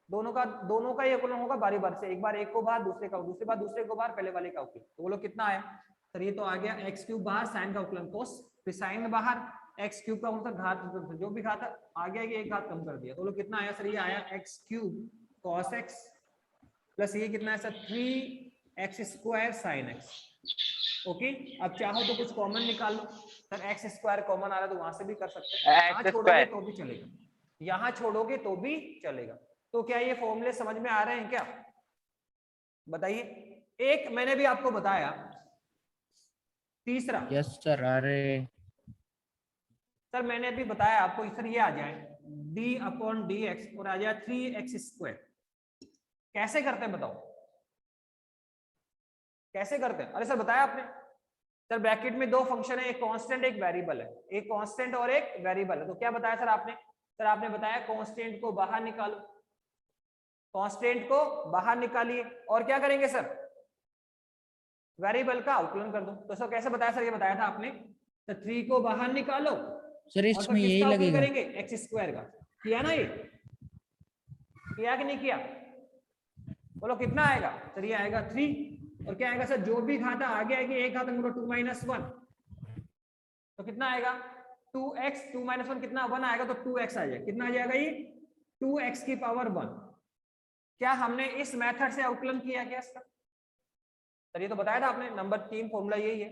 दोनों का ही अवकलन होगा बारी बारी से, एक बार एक को बाहर, दूसरे का, दूसरी बार दूसरे को बाहर, पहले वाले का अवकलन। तो बोलो कितना आया सर, ये तो आ गया एक्स क्यूब बाहर, साइन का अवकलन कोस, फिर साइन बाहर, एक्स क्यूब का मतलब घात, जो भी घात आ गया एक घात कम कर दिया। तो बोलो कितना आया सर, ये आया x cube cos x plus ये कितना है sir, 3x² sine x. Okay, अब चाहो तो कुछ कॉमन निकाल लो सर, x² कॉमन आ रहा है तो वहां से भी कर सकते हैं, यहाँ छोड़ोगे तो भी चलेगा, यहाँ छोड़ोगे तो भी चलेगा। तो क्या ये फॉर्मूले समझ में आ रहे हैं क्या, बताइए। एक मैंने भी आपको बताया, तीसरा यस सर आ रहे। सर मैंने अभी बताया आपको, सर ये आ जाए d/dx और आ जाए 3x²। कैसे करते हैं बताओ, कैसे करते हैं? अरे सर बताया आपने, सर ब्रैकेट में दो फंक्शन है, एक कांस्टेंट एक वेरिएबल है, एक कांस्टेंट और एक वेरिएबल है। तो क्या बताया सर आपने? सर आपने बताया कांस्टेंट को बाहर निकालो, कांस्टेंट को बाहर निकालिए और क्या करेंगे सर? वेरिएबल का आउटलाइन कर दो। तो सर कैसे बताया सर? ये बताया था आपने, तो 3 को बाहर निकालो सर और इसमें फिर यही किसका आउटलाइन लगेगा। करेंगे? x² का। किया ना? ये किया कि नहीं किया? बोलो कितना आएगा सर? ये आएगा 3 और क्या आएगा सर? जो भी घाता आगे आएगी एक घात बोलो 2 - 1, तो कितना आएगा? 2x 2 - 1 कितना? 1 आएगा, तो 2x आ जाएगा। कितना आ जाएगा? ये 2x⁻1। क्या हमने इस मेथड से आउटलाइन किया क्या इसका? सर ये तो बताया था आपने, नंबर 3 फॉर्मूला यही है।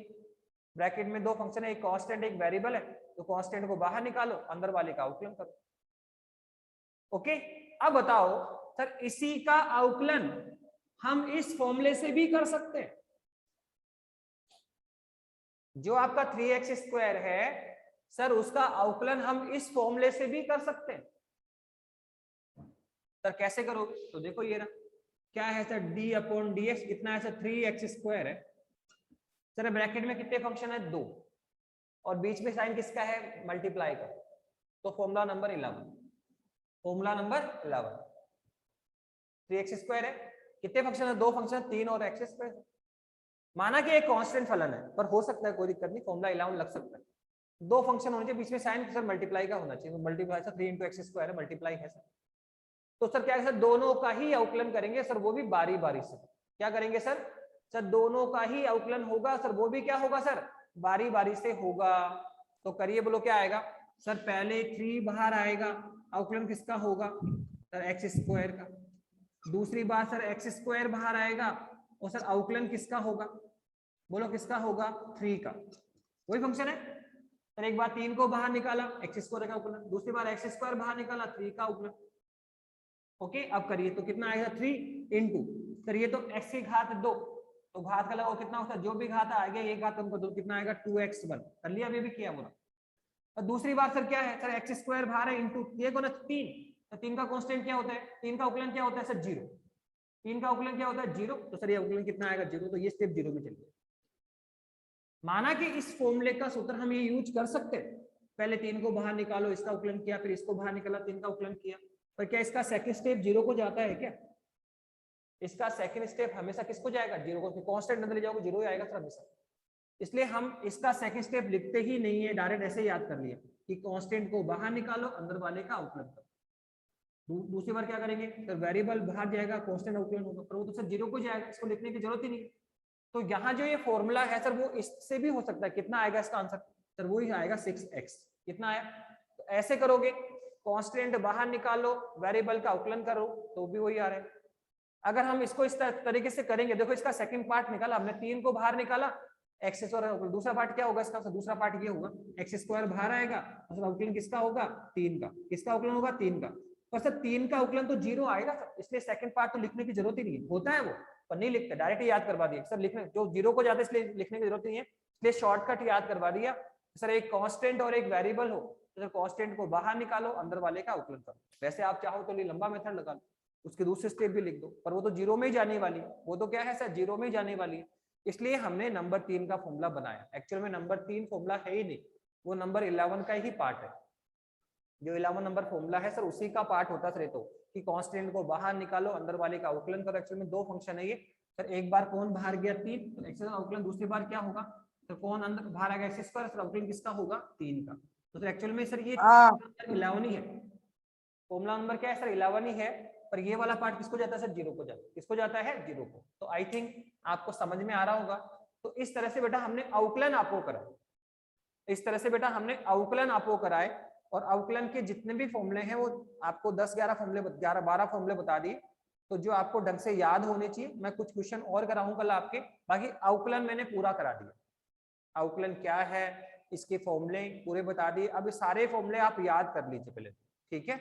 ब्रैकेट में दो फंक्शन है, एक कांस्टेंट एक वेरिएबल है, तो कांस्टेंट को बाहर निकालो, अंदर वाले का आउटलाइन करो। ओके, अब बताओ सर इसी का आउटलाइन हम इस फॉर्मूले से भी कर सकते हैं। जो आपका 3x² है सर, उसका आउटलाइन हम इस फॉर्मूले से भी कर सकते हैं। सर कैसे करोगे? तो देखो ये रहा, क्या है सर? d/dx कितना है सर? 3x² है सर। ब्रैकेट में कितने फंक्शन है? 2 और बीच में साइन किसका है? मल्टीप्लाई का। तो formula number 11, formula number 11 3x² है। कितने फंक्शन है? 2 फंक्शन है, 3 और x²। माना कि एक कांस्टेंट फलन है, पर हो सकता है कोई दिक्कत नहीं, फॉर्मूला 11 लग सकता है। 2 फंक्शन होने चाहिए, बीच में साइन सर मल्टीप्लाई का होना चाहिए। मल्टीप्लाई सर 3 × x² है, मल्टीप्लाई है सर। तो सर क्या है सर? दोनों का ही आउटलाइन करेंगे सर, वो भी बारी बारी से। क्या करेंगे सर? सर दोनों का ही आउटलाइन होगा सर, वो भी क्या होगा सर? बारी बारी से होगा। तो करिए, बोलो क्या आएगा सर? पहले 3 बाहर आएगा, आउटलाइन किसका होगा सर? x² का। दूसरी बात सर x² बाहर आएगा और सर आउटलाइन किसका होगा? बोलो किसका होगा? 3 का। वही फंक्शन है सर। एक बार 3 को बाहर निकाला, x² का आउटलाइन। दूसरी बार x² बाहर निकाला, 3 का आउटलाइन। ओके, अब करिए तो कितना आएगा? 3 इंटू सर ये तो x⁻2, तो घात का लगाओ कितना होता है? जो भी घात आ गया ये घात हमको, तो कितना आएगा? 2x1 कर लिया, अभी भी किया बोला। और दूसरी बात सर क्या है सर? x² बाहर है इंटू ये को ना 3, तो 3 का कांस्टेंट क्या होता है? 3 का आउटलाइन क्या होता है सर? 0। 3 का आउटलाइन क्या होता है? 0। तो सर ये आउटलाइन कितना आएगा? 0। तो ये स्टेप 0 में चल गया। माना कि इस फॉर्मूले का सूत्र हम ये यूज कर सकते हैं। पहले 3 को बाहर निकालो, इसका आउटलाइन किया, फिर इसको बाहर निकाला, 3 का आउटलाइन किया। पर क्या इसका सेकंड स्टेप 0 को जाता है क्या? इसका सेकंड स्टेप हमेशा किसको जाएगा? 0 को। कांस्टेंट अंदर ले जाओगे 0 ही आएगा सर हमेशा। इसलिए हम इसका सेकंड स्टेप लिखते ही नहीं है, डायरेक्ट ऐसे याद कर लिया कि कांस्टेंट को बाहर निकालो, अंदर वाले का आउटलाइन करो। दूसरी बार क्या करेंगे सर? वेरिएबल बाहर जाएगा, कांस्टेंट आउटलाइन होगा, पर वो तो सर 0 को जाएगा, इसको लिखने की जरूरत ही नहीं। तो यहाँ जो ये फॉर्मूला है सर, वो इससे भी हो सकता है। कितना आएगा इसका आंसर सर? वही आएगा 6x। कितना आया? तो ऐसे करोगे, कांस्टेंट बाहर निकालो, वेरिएबल का आउटलाइन करो, तो भी वही आ रहा है। अगर हम इसको इस तरीके से करेंगे, देखो इसका सेकंड पार्ट निकाला हमने, 3 को बाहर निकाला, x²। दूसरा पार्ट क्या होगा इसका? दूसरा पार्ट ये होगा, x² बाहर आएगा, मतलब आउटलाइन किसका होगा? 3 का। किसका आउटलाइन होगा? 3 का। पर सर 3 का आउटलाइन तो 0 आएगा सर, इसलिए सेकंड पार्ट तो लिखने की जरूरत ही नहीं है। होता है वो, पर नहीं लिखते, डायरेक्ट ही याद करवा दिया सर। लिखने जो 0 को जाता है इसलिए लिखने की जरूरत नहीं है, इसलिए शॉर्टकट याद करवा दिया सर। एक कांस्टेंट और एक वेरिएबल हो तो सर कांस्टेंट को बाहर निकालो, अंदर वाले का आउटलाइन करो। वैसे आप चाहो तो लंबा मेथड लगा लो, उसके दूसरे स्टेप भी लिख दो, पर वो तो 0 में ही जाने वाली है। वो तो क्या है सर? 0 में ही जाने वाली है। इसलिए हमने नंबर 3 का फॉर्मूला बनाया। एक्चुअल में नंबर 3 फॉर्मूला है ही नहीं, वो नंबर 11 का ही पार्ट है। जो 11 नंबर फॉर्मूला है सर, उसी का पार्ट होता सर। तो कि कांस्टेंट को बाहर निकालो, अंदर वाले का आउटलाइन करो। एक्चुअल में 2 फंक्शन है ये सर। एक बार कौन बाहर गया? 3, तो x का आउटलाइन। दूसरी बार क्या होगा तो कौन अंदर बाहर आ गया? x²। सर आउटलाइन किसका होगा? 3 का। तो सर एक्चुअल में सर ये 11 ही है। फॉर्मूला नंबर क्या है सर? 11 ही है। पर ये वाला पार्ट किसको जाता है सर? 0 को जाता है। किसको जाता है? 0 को। तो आई थिंक आपको समझ में आ रहा होगा। तो इस तरह से बेटा हमने आउटलाइन आपको कराया, इस तरह से बेटा हमने आउटलाइन आपको कराए। और आउटलाइन के जितने भी फॉर्मूले हैं वो आपको 10-11 फॉर्मूले 11-12 फॉर्मूले बता दिए, तो जो आपको ढंग से याद होने चाहिए। मैं कुछ क्वेश्चन और कराऊंगा कल आपके, बाकी आउटलाइन मैंने पूरा करा दिया। आउटलाइन क्या है, इसके फॉर्मूले पूरे बता दिए। अब सारे फॉर्मूले आप याद कर लीजिए पहले, ठीक है।